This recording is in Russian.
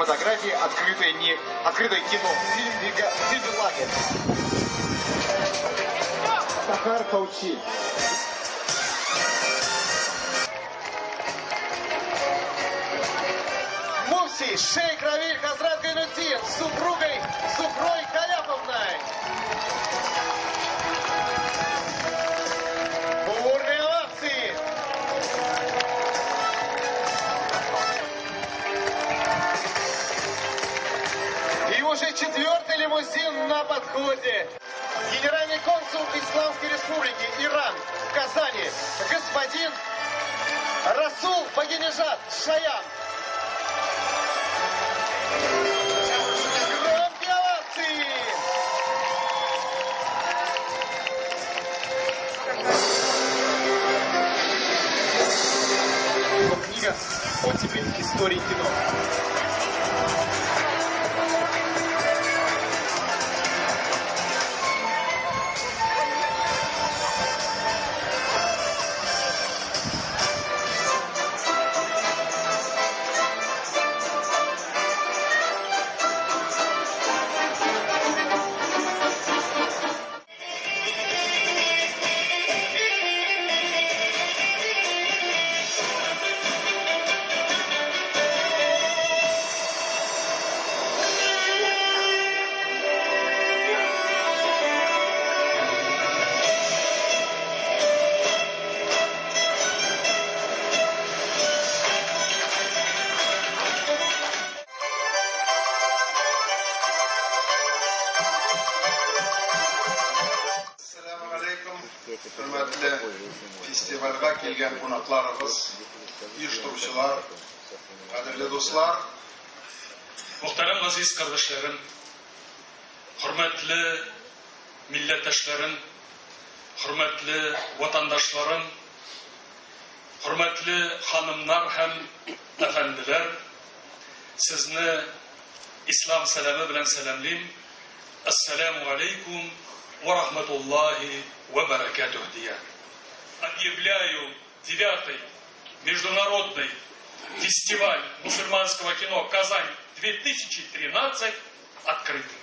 кинематографии открытое кино. Фильм «Лагерь». Захар Каучи. Муфти шейх Равиль Хазрат Гайнуддин с супругой Зухрой Каляповной. Бурные овации. И уже 4-й лимузин на подходе. Генеральный консул Исламской Республики Иран в Казани, господин Расул Багинежад Шаян. Громкие овации! Книга «Оттепель истории кино». Hürmetli festivalga kelgan qonaqlarimiz, uyushtiruvchilar, qadrli do'stlar, muhtaram aziz kardeşlerim, hürmetli milletleşlerim, hürmetli vatandaşlarım, hürmetli hanımlar hem efendiler, sizni İslam selamı bilen selamlayım. Assalamu alaikum wa rahmatullahi wa barakatuh diye. Объявляю 9-й международный фестиваль мусульманского кино «Казань-2013» открытым.